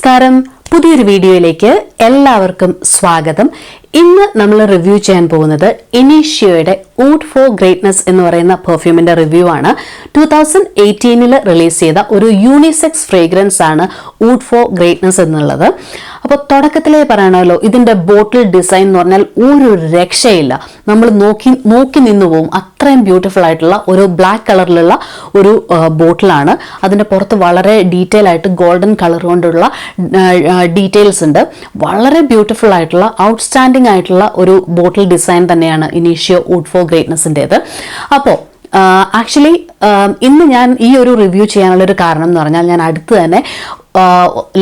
നമസ്കാരം, പുതിയൊരു വീഡിയോയിലേക്ക് എല്ലാവർക്കും സ്വാഗതം. ഇന്ന് നമ്മൾ റിവ്യൂ ചെയ്യാൻ പോകുന്നത് ഇനീഷ്യയുടെ ഊഡ് ഫോർ ഗ്രേറ്റ്നസ് എന്ന് പറയുന്ന പെർഫ്യൂമിന്റെ റിവ്യൂ ആണ്. 2018 റിലീസ് ചെയ്ത ഒരു യൂണിസെക്സ് ഫ്രേഗ്രൻസ് ആണ് ഊഡ് ഫോർ ഗ്രേറ്റ്നസ് എന്നുള്ളത്. അപ്പോൾ തുടക്കത്തിലേ പറയണമല്ലോ, ഇതിന്റെ ബോട്ടിൽ ഡിസൈൻ എന്ന് പറഞ്ഞാൽ ഒരു രക്ഷയില്ല. നമ്മൾ നോക്കി നിന്നു പോവും. അത്രയും ബ്യൂട്ടിഫുൾ ആയിട്ടുള്ള ഒരു ബ്ലാക്ക് കളറിലുള്ള ഒരു ബോട്ടിലാണ്. അതിന്റെ പുറത്ത് വളരെ ഡീറ്റെയിൽ ആയിട്ട് ഗോൾഡൻ കളർ കൊണ്ടുള്ള ഡീറ്റെയിൽസ് ഉണ്ട്. വളരെ ബ്യൂട്ടിഫുൾ ആയിട്ടുള്ള ഔട്ട്സ്റ്റാൻഡിംഗ് ആയിട്ടുള്ള ഒരു ബോട്ടിൽ ഡിസൈൻ തന്നെയാണ് ഇനീഷ്യോ ഊഡ് ഫോർ ഗ്രേറ്റ്നസിൻ്റെത്. അപ്പോൾ ആക്ച്വലി ഇന്ന് ഞാൻ ഈ ഒരു റിവ്യൂ ചെയ്യാനുള്ള ഒരു കാരണം എന്ന് പറഞ്ഞാൽ, ഞാൻ അടുത്ത് തന്നെ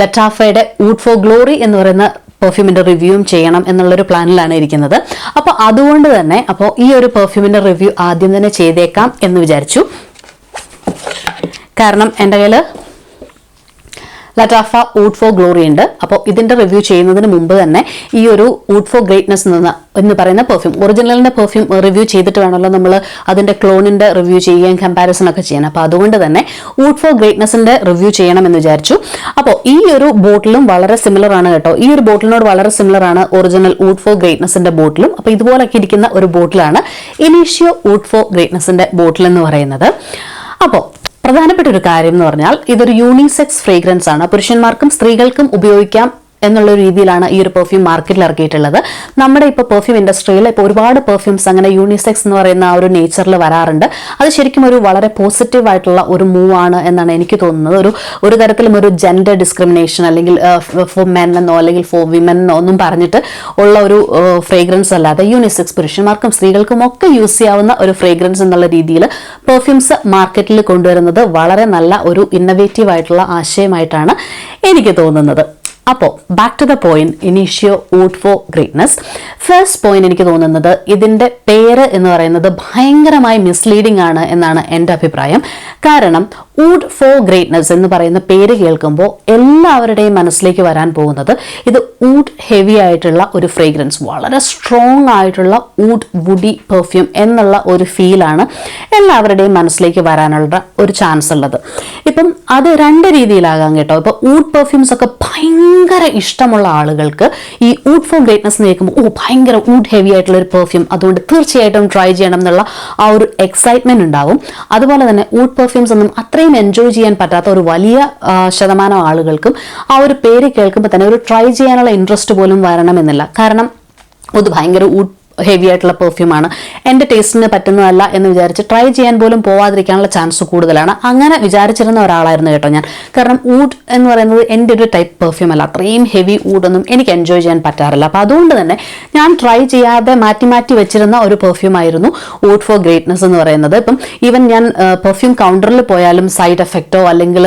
ലറ്റാഫയുടെ ഊഡ് ഫോർ ഗ്ലോറി എന്ന് പറയുന്ന പെർഫ്യൂമിന്റെ റിവ്യൂവും ചെയ്യണം എന്നുള്ളൊരു പ്ലാനിലാണ് ഇരിക്കുന്നത്. അപ്പോൾ അതുകൊണ്ട് തന്നെ ഈ ഒരു പെർഫ്യൂമിന്റെ റിവ്യൂ ആദ്യം തന്നെ ചെയ്തേക്കാം എന്ന് വിചാരിച്ചു. കാരണം എൻ്റെ കയ്യിൽ ലറ്റാഫ ഊഡ് ഫോർ ഗ്ലോറി ഉണ്ട്. അപ്പോൾ ഇതിന്റെ റിവ്യൂ ചെയ്യുന്നതിന് മുമ്പ് തന്നെ ഈ ഒരു ഊഡ് ഫോർ ഗ്രേറ്റ്നസ് എന്ന് പറയുന്ന പെർഫ്യൂം, ഒറിജിനലിന്റെ പെർഫ്യൂം റിവ്യൂ ചെയ്തിട്ട് വേണമല്ലോ നമ്മൾ അതിന്റെ ക്ലോണിന്റെ റിവ്യൂ ചെയ്യാൻ, കമ്പാരിസൺ ഒക്കെ ചെയ്യാൻ. അപ്പോൾ അതുകൊണ്ട് തന്നെ ഊഡ് ഫോർ ഗ്രേറ്റ്നസിന്റെ റിവ്യൂ ചെയ്യണം എന്ന് വിചാരിച്ചു. അപ്പോൾ ഈ ഒരു ബോട്ടിലും വളരെ സിമിലർ ആണ് കേട്ടോ. ഈ ഒരു ബോട്ടിലിനോട് വളരെ സിമിലർ ആണ് ഒറിജിനൽ ഊഡ് ഫോർ ഗ്രേറ്റ്നസിന്റെ ബോട്ടിലും. അപ്പോൾ ഇതുപോലൊക്കെ ഇരിക്കുന്ന ഒരു ബോട്ടിലാണ് ഇനീഷ്യോ ഊഡ് ഫോർ ഗ്രേറ്റ്നസിന്റെ ബോട്ടിൽ എന്ന് പറയുന്നത്. അപ്പോൾ പ്രധാനപ്പെട്ട ഒരു കാര്യം എന്ന് പറഞ്ഞാൽ, ഇതൊരു യൂണിസെക്സ് ഫ്രേഗ്രൻസ് ആണ്. പുരുഷന്മാർക്കും സ്ത്രീകൾക്കും ഉപയോഗിക്കാം എന്നുള്ള രീതിയിലാണ് ഈ ഒരു പെർഫ്യൂം മാർക്കറ്റിൽ ഇറക്കിയിട്ടുള്ളത്. നമ്മുടെ ഇപ്പോൾ പെർഫ്യൂം ഇൻഡസ്ട്രിയിൽ ഇപ്പോൾ ഒരുപാട് പെർഫ്യൂംസ് അങ്ങനെ യൂണിസെക്സ് എന്ന് പറയുന്ന ആ ഒരു നേച്ചറിൽ വരാറുണ്ട്. അത് ശരിക്കും ഒരു വളരെ പോസിറ്റീവ് ആയിട്ടുള്ള ഒരു മൂവ് ആണ് എന്നാണ് എനിക്ക് തോന്നുന്നത്. ഒരു തരത്തിലും ഒരു ജെൻഡർ ഡിസ്ക്രിമിനേഷൻ അല്ലെങ്കിൽ ഫോർ മെൻ എന്നോ അല്ലെങ്കിൽ ഫോർ വിമൻ എന്നോ ഒന്നും പറഞ്ഞിട്ട് ഉള്ള ഒരു ഫ്രേഗ്രൻസ് അല്ലാതെ യൂണിസെക്സ് പുരുഷന്മാർക്കും സ്ത്രീകൾക്കും ഒക്കെ യൂസ് ചെയ്യാവുന്ന ഒരു ഫ്രേഗ്രൻസ് എന്നുള്ള രീതിയിൽ പെർഫ്യൂംസ് മാർക്കറ്റിൽ കൊണ്ടുവരുന്നത് വളരെ നല്ല ഒരു ഇന്നവേറ്റീവ് ആയിട്ടുള്ള ആശയമായിട്ടാണ് എനിക്ക് തോന്നുന്നത്. അപ്പോൾ ബാക്ക് ടു ദ പോയിന്റ്, ഇനീഷ്യോ ഊഡ് ഫോർ ഗ്രേറ്റ്നസ്. ഫസ്റ്റ് പോയിന്റ് എനിക്ക് തോന്നുന്നത്, ഇതിന്റെ പേര് എന്ന് പറയുന്നത് ഭയങ്കരമായി മിസ്ലീഡിംഗ് ആണ് എന്നാണ് എൻ്റെ അഭിപ്രായം. കാരണം ഊഡ് ഫോർ ഗ്രേറ്റ്നസ് എന്ന് പറയുന്ന പേര് കേൾക്കുമ്പോൾ എല്ലാവരുടെയും മനസ്സിലേക്ക് വരാൻ പോകുന്നത് ഇത് ഊഡ് ഹെവി ആയിട്ടുള്ള ഒരു ഫ്രേഗ്രൻസ്, വളരെ സ്ട്രോങ് ആയിട്ടുള്ള ഊഡ് വുഡി പെർഫ്യൂം എന്നുള്ള ഒരു ഫീലാണ് എല്ലാവരുടെയും മനസ്സിലേക്ക് വരാനുള്ള ഒരു ചാൻസ് ഉള്ളത്. ഇപ്പം അത് രണ്ട് രീതിയിലാകാം കേട്ടോ. ഇപ്പൊ ഊഡ് പെർഫ്യൂംസ് ഒക്കെ ഭയങ്കര ഇഷ്ടമുള്ള ആളുകൾക്ക് ഈ ഊഡ് ഫോർ ഗ്രേറ്റ്നസ് എന്ന് കേൾക്കുമ്പോൾ ഭയങ്കര ഊഡ് ഹെവി ആയിട്ടുള്ള ഒരു പെർഫ്യൂം, അതുകൊണ്ട് തീർച്ചയായിട്ടും ട്രൈ ചെയ്യണം എന്നുള്ള ആ ഒരു എക്സൈറ്റ്മെന്റ് ഉണ്ടാവും. അതുപോലെ തന്നെ ഊഡ് പെർഫ്യൂംസ് ഒന്നും അത്രയും എൻജോയ് ചെയ്യാൻ പറ്റാത്ത ഒരു വലിയ ശതമാനം ആളുകൾക്കും ആ ഒരു പേര് കേൾക്കുമ്പോൾ തന്നെ ഒരു ട്രൈ ചെയ്യാനുള്ള ഇൻട്രസ്റ്റ് പോലും വരണമെന്നില്ല. കാരണം അത് ഭയങ്കര ഊഡ് ഹെവി ആയിട്ടുള്ള പെർഫ്യൂമാണ്, എൻ്റെ ടേസ്റ്റിന് പറ്റുന്നതല്ല എന്ന് വിചാരിച്ച് ട്രൈ ചെയ്യാൻ പോലും പോവാതിരിക്കാനുള്ള ചാൻസ് കൂടുതലാണ്. അങ്ങനെ വിചാരിച്ചിരുന്ന ഒരാളായിരുന്നു കേട്ടോ ഞാൻ. കാരണം ഊഡ് എന്ന് പറയുന്നത് എൻ്റെ ഒരു ടൈപ്പ് പെർഫ്യൂം അല്ല. അത്രയും ഹെവി ഊഡൊന്നും എനിക്ക് എൻജോയ് ചെയ്യാൻ പറ്റാറില്ല. അപ്പോൾ അതുകൊണ്ട് തന്നെ ഞാൻ ട്രൈ ചെയ്യാതെ മാറ്റി വെച്ചിരുന്ന ഒരു പെർഫ്യൂം ആയിരുന്നു ഊഡ് ഫോർ ഗ്രേറ്റ്നസ് എന്ന് പറയുന്നത്. ഇപ്പം ഈവൻ ഞാൻ പെർഫ്യൂം കൗണ്ടറിൽ പോയാലും സൈഡ് എഫക്റ്റോ അല്ലെങ്കിൽ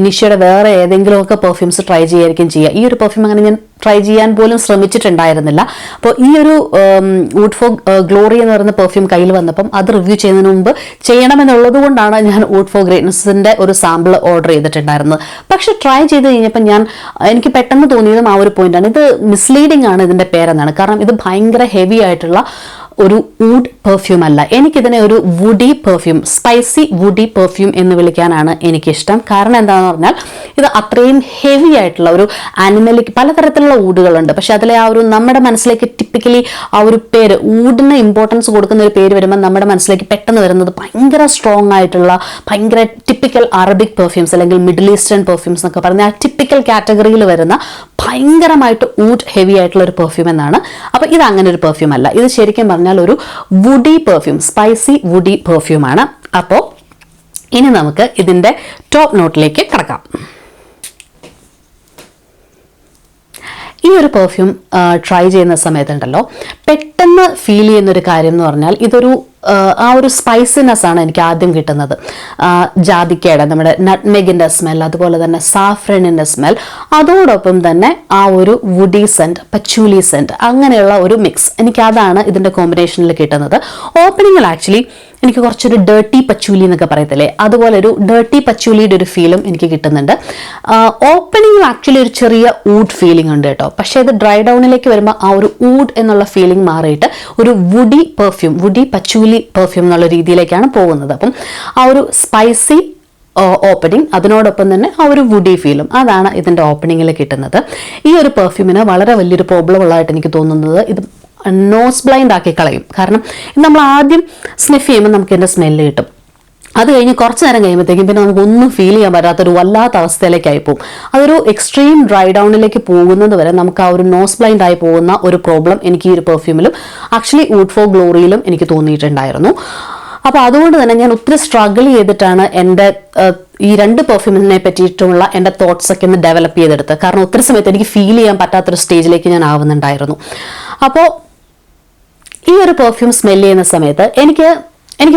ഇനീഷ്യയുടെ വേറെ ഏതെങ്കിലുമൊക്കെ പെർഫ്യൂംസ് ട്രൈ ചെയ്യായിരിക്കും ചെയ്യുക. ഈ ഒരു പെർഫ്യൂം അങ്ങനെ ഞാൻ ട്രൈ ചെയ്യാൻ പോലും ശ്രമിച്ചിട്ടുണ്ടായിരുന്നില്ല. അപ്പോൾ ഈ ഒരു ഊഡ് ഫോർ ഗ്ലോറി എന്ന് പറയുന്ന പെർഫ്യൂം കയ്യിൽ വന്നപ്പം അത് റിവ്യൂ ചെയ്യുന്നതിന് മുമ്പ് ചെയ്യണമെന്നുള്ളത് കൊണ്ടാണ് ഞാൻ ഊഡ് ഫോർ ഗ്രേറ്റ്നസിന്റെ ഒരു സാമ്പിൾ ഓർഡർ ചെയ്തിട്ടുണ്ടായിരുന്നത്. പക്ഷെ ട്രൈ ചെയ്ത് കഴിഞ്ഞപ്പോൾ എനിക്ക് പെട്ടെന്ന് തോന്നിയതും ആ ഒരു പോയിന്റാണ്, ഇത് മിസ്ലീഡിംഗ് ആണ് ഇതിന്റെ പേരെന്നാണ്. കാരണം ഇത് ഭയങ്കര ഹെവി ആയിട്ടുള്ള ഒരു ഊഡ് പെർഫ്യൂം അല്ല. എനിക്കിതിനെ ഒരു woody perfume, spicy woody perfume എന്ന് വിളിക്കാനാണ് എനിക്കിഷ്ടം. കാരണം എന്താണെന്ന് പറഞ്ഞാൽ, ഇത് അത്രയും ഹെവി ആയിട്ടുള്ള ഒരു ആനിമലിക്, പലതരത്തിലുള്ള ഊഡുകളുണ്ട്. പക്ഷെ അതിലെ ആ ഒരു നമ്മുടെ മനസ്സിലേക്ക് ടിപ്പിക്കലി ആ ഒരു പേര്, ഊഡിന് ഇമ്പോർട്ടൻസ് കൊടുക്കുന്ന ഒരു പേര് വരുമ്പോൾ നമ്മുടെ മനസ്സിലേക്ക് പെട്ടെന്ന് വരുന്നത് ഭയങ്കര സ്ട്രോങ് ആയിട്ടുള്ള, ഭയങ്കര ടിപ്പിക്കൽ അറബിക് പെർഫ്യൂംസ് അല്ലെങ്കിൽ മിഡിൽ ഈസ്റ്റേൺ പെർഫ്യൂംസ് എന്നൊക്കെ പറഞ്ഞ ആ ടിപ്പിക്കൽ കാറ്റഗറിയിൽ വരുന്ന ഭയങ്കരമായിട്ട് ഊഡ് ഹെവി ആയിട്ടുള്ള ഒരു പെർഫ്യൂം എന്നാണ്. അപ്പോൾ ഇത് അങ്ങനെ ഒരു പെർഫ്യൂം അല്ല. ഇത് ശരിക്കും പറഞ്ഞാൽ ഒരു വുഡി പെർഫ്യൂം, സ്പൈസി വുഡി പെർഫ്യൂമാണ്. അപ്പോൾ ഇനി നമുക്ക് ഇതിന്റെ ടോപ്പ് നോട്ടിലേക്ക് കടക്കാം. ഈ ഒരു പെർഫ്യൂം ട്രൈ ചെയ്യുന്ന സമയത്തുണ്ടല്ലോ, പെട്ടെന്ന് ഫീൽ ചെയ്യുന്നൊരു കാര്യം എന്ന് പറഞ്ഞാൽ, ഇതൊരു ആ ഒരു സ്പൈസിനെസ് ആണ് എനിക്ക് ആദ്യം കിട്ടുന്നത്. ജാതിക്കയുടെ, നമ്മുടെ നട്ട്മെഗിൻ്റെ സ്മെൽ, അതുപോലെ തന്നെ സാഫ്രണിൻ്റെ സ്മെൽ, അതോടൊപ്പം തന്നെ ആ ഒരു വുഡി സെൻറ്റ്, പച്ചൂലി സെൻറ്റ്, അങ്ങനെയുള്ള ഒരു മിക്സ്, എനിക്കതാണ് ഇതിൻ്റെ കോമ്പിനേഷനിൽ കിട്ടുന്നത്. ഓപ്പണിങ്ങിൽ ആക്ച്വലി എനിക്ക് കുറച്ചൊരു ഡേർട്ടി പച്ചൂലി എന്നൊക്കെ പറയത്തില്ലേ, അതുപോലെ ഒരു ഡേർട്ടി പച്ചൂലിയുടെ ഒരു ഫീലും എനിക്ക് കിട്ടുന്നുണ്ട്. ഓപ്പണിങ്ങിൽ ആക്ച്വലി ഒരു ചെറിയ ഊഡ് ഫീലിംഗ് ഉണ്ട് കേട്ടോ. പക്ഷേ ഇത് ഡ്രൈ ഡൗണിലേക്ക് വരുമ്പോൾ ആ ഒരു ഊഡ് എന്നുള്ള ഫീലിംഗ് മാറിയിട്ട് ഒരു വുഡി പെർഫ്യൂം, വുഡി പച്ചൂലി പെർഫ്യൂം എന്നുള്ള രീതിയിലേക്കാണ് പോകുന്നത്. അപ്പം ആ ഒരു സ്പൈസി ഓപ്പണിംഗ്, അതിനോടൊപ്പം തന്നെ ആ ഒരു വുഡി ഫീലും, അതാണ് ഇതിൻ്റെ ഓപ്പണിങ്ങിൽ കിട്ടുന്നത്. ഈ ഒരു പെർഫ്യൂമിന് വളരെ വലിയൊരു പ്രോബ്ലം ഉള്ളതായിട്ട് എനിക്ക് തോന്നുന്നത് ഇത് നോസ് ബ്ലൈൻഡ് ആക്കി കളയും. കാരണം നമ്മൾ ആദ്യം സ്നിഫ് ചെയ്യുമ്പോൾ നമുക്ക് ഇതിൻ്റെ സ്മെല്ല് കിട്ടും. അത് കഴിഞ്ഞ് കുറച്ച് നേരം കഴിയുമ്പോഴത്തേക്കും പിന്നെ നമുക്കൊന്നും ഫീൽ ചെയ്യാൻ പറ്റാത്തൊരു വല്ലാത്ത അവസ്ഥയിലേക്കായി പോകും. അതൊരു എക്സ്ട്രീം ഡ്രൈ ഡൗണിലേക്ക് പോകുന്നത് വരെ നമുക്ക് ആ ഒരു നോസ് ബ്ലൈൻഡ് ആയി പോകുന്ന ഒരു പ്രോബ്ലം എനിക്ക് ഈ ഒരു പെർഫ്യൂമിലും ആക്ച്വലി ഊഡ് ഫോർ ഗ്ലോറിയിലും എനിക്ക് തോന്നിയിട്ടുണ്ടായിരുന്നു. അപ്പോൾ അതുകൊണ്ട് തന്നെ ഞാൻ ഒത്തിരി സ്ട്രഗിൾ ചെയ്തിട്ടാണ് എൻ്റെ ഈ 2 പെർഫ്യൂമിനെ പറ്റിയിട്ടുള്ള എൻ്റെ തോട്ട്സ് ഒക്കെ ഒന്ന് ഡെവലപ്പ് ചെയ്തെടുത്ത്. കാരണം ഒത്തിരി സമയത്ത് എനിക്ക് ഫീൽ ചെയ്യാൻ പറ്റാത്തൊരു സ്റ്റേജിലേക്ക് ഞാൻ ആവുന്നുണ്ടായിരുന്നു. അപ്പോൾ ഈ ഒരു പെർഫ്യൂം സ്മെല് ചെയ്യുന്ന സമയത്ത് എനിക്ക്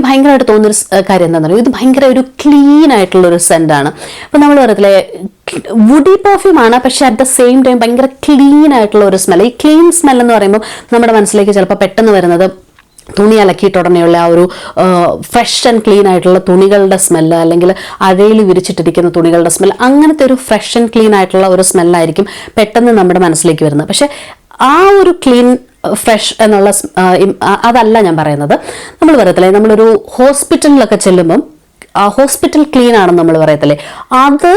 ഭയങ്കരമായിട്ട് തോന്നുന്നൊരു കാര്യം എന്താണെന്ന് പറയുക, ഇത് ഭയങ്കര ഒരു ക്ലീൻ ആയിട്ടുള്ളൊരു സെൻ്റാണ്. ഇപ്പം നമ്മൾ പറയത്തില്ലേ വുഡി പെർഫ്യൂമാണ്, പക്ഷെ അറ്റ് ദ സെയിം ടൈം ഭയങ്കര ക്ലീൻ ആയിട്ടുള്ള ഒരു സ്മെൽ. ഈ ക്ലീൻ സ്മെൽ എന്ന് പറയുമ്പോൾ നമ്മുടെ മനസ്സിലേക്ക് ചിലപ്പോൾ പെട്ടെന്ന് വരുന്നത് തുണി അലക്കിയിട്ട് ഉടനെയുള്ള ആ ഒരു ഫ്രഷ് ആൻഡ് ക്ലീൻ ആയിട്ടുള്ള തുണികളുടെ സ്മെല്ല്, അല്ലെങ്കിൽ അഴയിൽ വിരിച്ചിട്ടിരിക്കുന്ന തുണികളുടെ സ്മെൽ, അങ്ങനത്തെ ഒരു ഫ്രഷ് ആൻഡ് ക്ലീൻ ആയിട്ടുള്ള ഒരു സ്മെല്ലായിരിക്കും പെട്ടെന്ന് നമ്മുടെ മനസ്സിലേക്ക് വരുന്നത്. പക്ഷെ ആ ഒരു ക്ലീൻ ഫ്രഷ് എന്നുള്ള അതല്ല ഞാൻ പറയുന്നത്. നമ്മൾ പറയത്തില്ലേ നമ്മളൊരു ഹോസ്പിറ്റലിലൊക്കെ ചെല്ലുമ്പം ഹോസ്പിറ്റൽ ക്ലീൻ ആണെന്ന് നമ്മൾ പറയത്തില്ലേ, അത്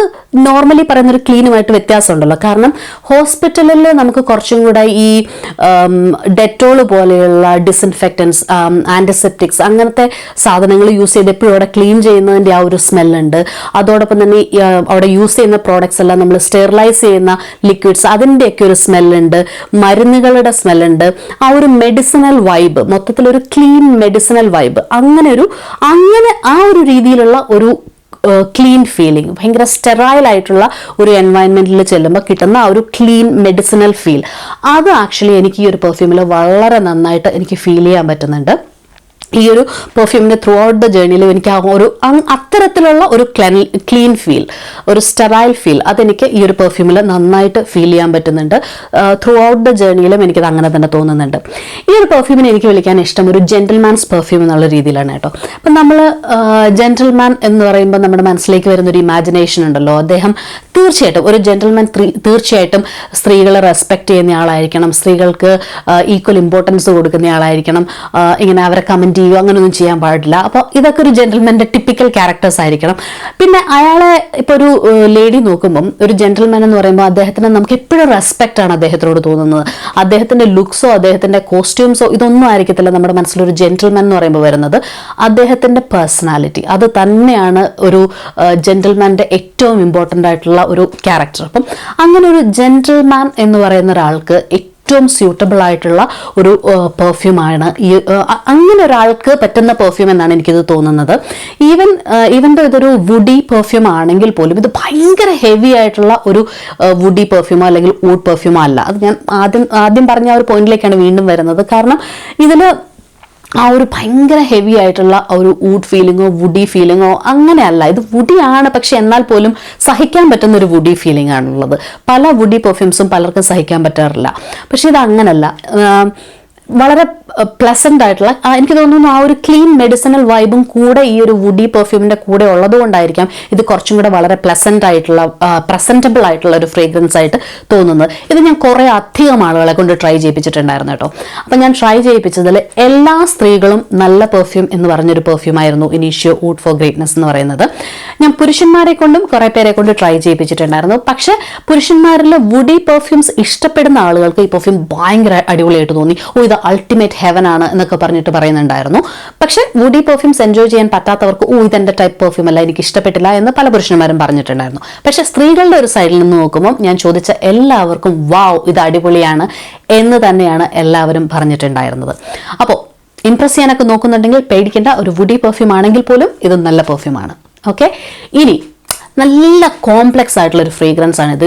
നോർമലി പറയുന്നൊരു ക്ലീനുമായിട്ട് വ്യത്യാസമുണ്ടല്ലോ. കാരണം ഹോസ്പിറ്റലിൽ നമുക്ക് കുറച്ചും കൂടെ ഈ ഡെറ്റോൾ പോലെയുള്ള ഡിസിൻഫെക്റ്റൻസ്, ആൻറ്റിസെപ്റ്റിക്സ് അങ്ങനത്തെ സാധനങ്ങൾ യൂസ് ചെയ്ത് എപ്പോഴും അവിടെ ക്ലീൻ ചെയ്യുന്നതിൻ്റെ ആ ഒരു സ്മെല്ലുണ്ട്. അതോടൊപ്പം തന്നെ അവിടെ യൂസ് ചെയ്യുന്ന പ്രോഡക്ട്സ് എല്ലാം നമ്മൾ സ്റ്റെറിലൈസ് ചെയ്യുന്ന ലിക്വിഡ്സ്, അതിൻ്റെയൊക്കെ ഒരു സ്മെല്ലുണ്ട്, മരുന്നുകളുടെ സ്മെല്ലുണ്ട്, ആ ഒരു മെഡിസിനൽ വൈബ്, മൊത്തത്തിലൊരു ക്ലീൻ മെഡിസിനൽ വൈബ്, അങ്ങനെ ആ ഒരു രീതിയിലുള്ള ഒരു ക്ലീൻ ഫീലിംഗ്, ഭയങ്കര സ്റ്റെറൈൽ ആയിട്ടുള്ള ഒരു എൻവയൺമെന്റിൽ ചെല്ലുമ്പോൾ കിട്ടുന്ന ആ ഒരു ക്ലീൻ മെഡിസിനൽ ഫീൽ, അത് ആക്ച്വലി എനിക്ക് ഈ ഒരു പെർഫ്യൂമിൽ വളരെ നന്നായിട്ട് എനിക്ക് ഫീൽ ചെയ്യാൻ പറ്റുന്നുണ്ട്. ഈ ഒരു പെർഫ്യൂമിൻ്റെ ത്രൂ ഔട്ട് ദ ജേർണിയിലും എനിക്ക് ആ ഒരു അത്തരത്തിലുള്ള ഒരു ക്ലീൻ ഫീൽ, ഒരു സ്റ്റെറൈൽ ഫീൽ, അതെനിക്ക് ഈ ഒരു പെർഫ്യൂമിൽ നന്നായിട്ട് ഫീൽ ചെയ്യാൻ പറ്റുന്നുണ്ട്. ത്രൂ ഔട്ട് ദ ജേർണിയിലും എനിക്കത് അങ്ങനെ തന്നെ തോന്നുന്നുണ്ട്. ഈ ഒരു പെർഫ്യൂമിനെ എനിക്ക് വിളിക്കാൻ ഇഷ്ടം ഒരു ജെന്റിൽമാൻസ് പെർഫ്യൂം എന്നുള്ള രീതിയിലാണ് കേട്ടോ. അപ്പം നമ്മൾ ജെന്റിൽമാൻ എന്ന് പറയുമ്പോൾ നമ്മുടെ മനസ്സിലേക്ക് വരുന്നൊരു ഇമാജിനേഷൻ ഉണ്ടല്ലോ, അദ്ദേഹം തീർച്ചയായിട്ടും ഒരു ജെന്റിൽമാൻ തീർച്ചയായിട്ടും സ്ത്രീകളെ റെസ്പെക്ട് ചെയ്യുന്ന ആളായിരിക്കണം, സ്ത്രീകൾക്ക് ഈക്വൽ ഇമ്പോർട്ടൻസ് കൊടുക്കുന്ന ആളായിരിക്കണം, ഇങ്ങനെ അവരെ കമൻറ്റ് ചെയ്യുക അങ്ങനെയൊന്നും ചെയ്യാൻ പാടില്ല. അപ്പോൾ ഇതൊക്കെ ഒരു ജെന്റിൽമാൻ്റെ ടിപ്പിക്കൽ ക്യാരക്ടേഴ്സ് ആയിരിക്കണം. പിന്നെ അയാളെ ഇപ്പോൾ ഒരു ലേഡി നോക്കുമ്പം ഒരു ജെന്റിൽമാൻ എന്ന് പറയുമ്പോൾ അദ്ദേഹത്തിന് നമുക്ക് എപ്പോഴും റെസ്പെക്റ്റ് ആണ് അദ്ദേഹത്തിനോട് തോന്നുന്നത്. അദ്ദേഹത്തിൻ്റെ ലുക്സോ അദ്ദേഹത്തിൻ്റെ കോസ്റ്റ്യൂംസോ ഇതൊന്നും ആയിരിക്കത്തില്ല നമ്മുടെ മനസ്സിലൊരു ജെന്റിൽമാൻ എന്ന് പറയുമ്പോൾ വരുന്നത്. അദ്ദേഹത്തിൻ്റെ പേഴ്സണാലിറ്റി, അത് തന്നെയാണ് ഒരു ജെന്റിൽമാൻ്റെ ഏറ്റവും ഇമ്പോർട്ടൻ്റ് ആയിട്ടുള്ള ഒരു ക്യാരക്ടർ. അപ്പം അങ്ങനെ ഒരു ജെന്റിൽമാൻ എന്ന് പറയുന്ന ഒരാൾക്ക് ഏറ്റവും സ്യൂട്ടബിൾ ആയിട്ടുള്ള ഒരു പെർഫ്യൂമാണ് ഈ അങ്ങനെ ഒരാൾക്ക് പറ്റുന്ന പെർഫ്യൂം എന്നാണ് എനിക്കിത് തോന്നുന്നത്. ഈവൻ ഇതൊരു വുഡി പെർഫ്യൂം ആണെങ്കിൽ പോലും ഇത് ഭയങ്കര ഹെവി ആയിട്ടുള്ള ഒരു വുഡി പെർഫ്യൂമോ അല്ലെങ്കിൽ ഊഡ് പെർഫ്യൂമോ അല്ല. അത് ഞാൻ ആദ്യം പറഞ്ഞ ആ ഒരു പോയിന്റിലേക്കാണ് വീണ്ടും വരുന്നത്. കാരണം ഇതിൽ ആ ഒരു ഭയങ്കര ഹെവി ആയിട്ടുള്ള ഒരു ഊഡ് ഫീലിങ്ങോ വുഡി ഫീലിങ്ങോ അങ്ങനെയല്ല. ഇത് വുഡിയാണ്, പക്ഷെ എന്നാൽ പോലും സഹിക്കാൻ പറ്റുന്ന ഒരു വുഡി ഫീലിംഗ് ആണുള്ളത്. പല വുഡി പെർഫ്യൂംസും പലർക്കും സഹിക്കാൻ പറ്റാറില്ല, പക്ഷെ ഇത് അങ്ങനല്ല. വളരെ പ്ലസൻ്റ് ആയിട്ടുള്ള, എനിക്ക് തോന്നുന്നു ആ ഒരു ക്ലീൻ മെഡിസിനൽ വൈബും കൂടെ ഈ ഒരു വുഡി പെർഫ്യൂമിൻ്റെ കൂടെ ഉള്ളതുകൊണ്ടായിരിക്കാം ഇത് കുറച്ചും കൂടെ വളരെ പ്ലസൻ്റ് ആയിട്ടുള്ള പ്രസൻറ്റബിൾ ആയിട്ടുള്ള ഒരു ഫ്രേഗ്രൻസ് ആയിട്ട് തോന്നുന്നത്. ഇത് ഞാൻ കുറേ അധികം ആളുകളെ കൊണ്ട് ട്രൈ ചെയ്യിപ്പിച്ചിട്ടുണ്ടായിരുന്നു കേട്ടോ. അപ്പം ഞാൻ ട്രൈ ചെയ്യിപ്പിച്ചതിൽ എല്ലാ സ്ത്രീകളും നല്ല പെർഫ്യൂം എന്ന് പറഞ്ഞൊരു പെർഫ്യൂമായിരുന്നു ഇനീഷ്യോ ഊഡ് ഫോർ ഗ്രേറ്റ്നസ് എന്ന് പറയുന്നത്. ഞാൻ പുരുഷന്മാരെ കൊണ്ടും കുറേ പേരെ കൊണ്ട് ട്രൈ ചെയ്യിപ്പിച്ചിട്ടുണ്ടായിരുന്നു. പക്ഷേ പുരുഷന്മാരിൽ വുഡി പെർഫ്യൂംസ് ഇഷ്ടപ്പെടുന്ന ആളുകൾക്ക് ഈ പെർഫ്യൂം ഭയങ്കര അടിപൊളിയായിട്ട് തോന്നി. ഇത് അൾട്ടിമേറ്റ് ഹെവൻ ആണ് എന്നൊക്കെ പറഞ്ഞിട്ട് പറയുന്നുണ്ടായിരുന്നു. പക്ഷെ വുഡി പെർഫ്യൂംസ് എൻജോയ് ചെയ്യാൻ പറ്റാത്തവർക്ക് ഇതെന്റെ ടൈപ്പ് പെർഫ്യൂം അല്ല, എനിക്ക് ഇഷ്ടപ്പെട്ടില്ല എന്ന് പല പുരുഷന്മാരും പറഞ്ഞിട്ടുണ്ടായിരുന്നു. പക്ഷെ സ്ത്രീകളുടെ ഒരു സൈഡിൽ നിന്ന് നോക്കുമ്പോൾ ഞാൻ ചോദിച്ച എല്ലാവർക്കും വാവ് ഇത് അടിപൊളിയാണ് എന്ന് തന്നെയാണ് എല്ലാവരും പറഞ്ഞിട്ടുണ്ടായിരുന്നത്. അപ്പോൾ ഇംപ്രസ് ചെയ്യാനൊക്കെ നോക്കുന്നുണ്ടെങ്കിൽ പേടിക്കേണ്ട, ഒരു വുഡി പെർഫ്യൂം ആണെങ്കിൽ പോലും ഇത് നല്ല പെർഫ്യൂമാണ്. ഓക്കെ, ഇനി നല്ല കോംപ്ലെക്സ് ആയിട്ടുള്ളൊരു ഫ്രേഗ്രൻസ് ആണിത്.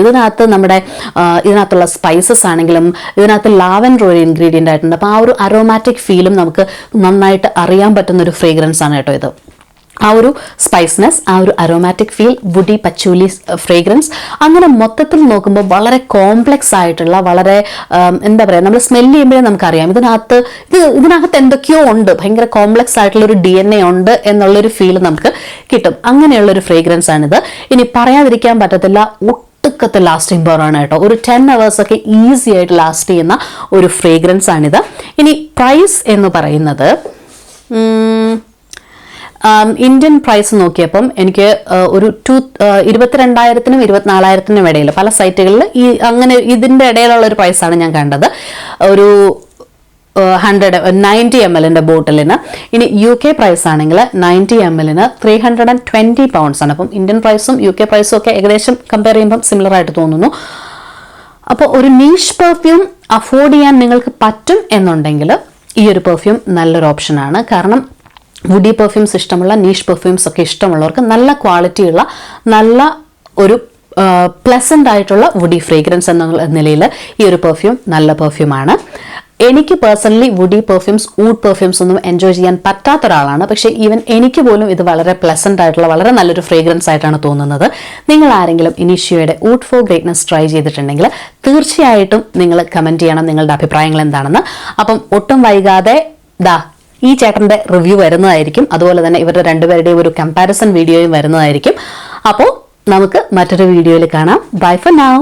ഇതിനകത്തുള്ള സ്പൈസസ് ആണെങ്കിലും ഇതിനകത്ത് ലാവൻഡർ ഒരു ഇൻഗ്രീഡിയൻ്റ് ആയിട്ടുണ്ട്. അപ്പോൾ ആ ഒരു അരോമാറ്റിക് ഫീലും നമുക്ക് നന്നായിട്ട് അറിയാൻ പറ്റുന്നൊരു ഫ്രേഗ്രൻസ് ആണ് കേട്ടോ ഇത്. ആ ഒരു സ്പൈസ്നെസ്, ആ ഒരു അരോമാറ്റിക് ഫീൽ, വുഡി പച്ചൂലി ഫ്രേഗ്രൻസ്, അങ്ങനെ മൊത്തത്തിൽ നോക്കുമ്പോൾ വളരെ കോംപ്ലെക്സ് ആയിട്ടുള്ള, വളരെ എന്താ പറയുക, നമ്മൾ സ്മെല്ല് ചെയ്യുമ്പോഴേ നമുക്കറിയാം ഇതിനകത്ത് എന്തൊക്കെയോ ഉണ്ട്, ഭയങ്കര കോംപ്ലെക്സ് ആയിട്ടുള്ള ഒരു DNA ഉണ്ട് എന്നുള്ളൊരു ഫീൽ നമുക്ക് കിട്ടും. അങ്ങനെയുള്ളൊരു ഫ്രേഗ്രൻസ് ആണിത്. ഇനി പറയാതിരിക്കാൻ പറ്റത്തില്ല, ഒട്ടുക്കത്തെ ലാസ്റ്റിംഗ് പവറാണ് കേട്ടോ. ഒരു 10 hours ഒക്കെ ഈസി ആയിട്ട് ലാസ്റ്റ് ചെയ്യുന്ന ഒരു ഫ്രേഗ്രൻസ് ആണിത്. ഇനി പ്രൈസ് എന്ന് പറയുന്നത് ഇന്ത്യൻ പ്രൈസ് നോക്കിയപ്പം എനിക്ക് ഒരു 22,000-നും 24,000-നും ഇടയിൽ പല സൈറ്റുകളിൽ ഈ അങ്ങനെ ഇതിൻ്റെ ഇടയിലുള്ള ഒരു പ്രൈസാണ് ഞാൻ കണ്ടത്. ഒരു 90 ml ബോട്ടിലിന്. ഇനി UK പ്രൈസ് ആണെങ്കിൽ 90 ml 320 pounds ആണ്. അപ്പം ഇന്ത്യൻ പ്രൈസും UK പ്രൈസും ഒക്കെ ഏകദേശം കമ്പയർ ചെയ്യുമ്പം സിമിലർ ആയിട്ട് തോന്നുന്നു. അപ്പോൾ ഒരു നീഷ് പെർഫ്യൂം അഫോർഡ് ചെയ്യാൻ നിങ്ങൾക്ക് പറ്റും എന്നുണ്ടെങ്കിൽ ഈ ഒരു പെർഫ്യൂം നല്ലൊരു ഓപ്ഷനാണ്. കാരണം വുഡി പെർഫ്യൂംസ് ഇഷ്ടമുള്ള, നീഷ് പെർഫ്യൂംസ് ഒക്കെ ഇഷ്ടമുള്ളവർക്ക് നല്ല ക്വാളിറ്റിയുള്ള, നല്ല ഒരു പ്ലസൻ്റ് ആയിട്ടുള്ള വുഡി ഫ്രേഗ്രൻസ് എന്ന നിലയിൽ ഈ ഒരു പെർഫ്യൂം നല്ല പെർഫ്യൂമാണ്. എനിക്ക് പേഴ്സണലി വുഡി പെർഫ്യൂംസ്, ഊഡ് പെർഫ്യൂംസ് ഒന്നും എൻജോയ് ചെയ്യാൻ പറ്റാത്ത ഒരാളാണ്. പക്ഷേ ഈവൻ എനിക്ക് പോലും ഇത് വളരെ പ്ലസൻ്റ് ആയിട്ടുള്ള, വളരെ നല്ലൊരു ഫ്രേഗ്രൻസ് ആയിട്ടാണ് തോന്നുന്നത്. നിങ്ങൾ ആരെങ്കിലും ഇനീഷ്യയുടെ ഊഡ് ഫോർ ഗ്രേറ്റ്നസ് ട്രൈ ചെയ്തിട്ടുണ്ടെങ്കിൽ തീർച്ചയായിട്ടും നിങ്ങൾ കമൻറ്റ് ചെയ്യണം നിങ്ങളുടെ അഭിപ്രായങ്ങൾ എന്താണെന്ന്. അപ്പം ഒട്ടും വൈകാതെ ഈ ചേട്ടൻ്റെ റിവ്യൂ വരുന്നതായിരിക്കും. അതുപോലെ തന്നെ ഇവരുടെ രണ്ടുപേരുടെയും ഒരു കമ്പാരിസൺ വീഡിയോയും വരുന്നതായിരിക്കും. അപ്പോൾ നമുക്ക് മറ്റൊരു വീഡിയോയിൽ കാണാം. Bye for now.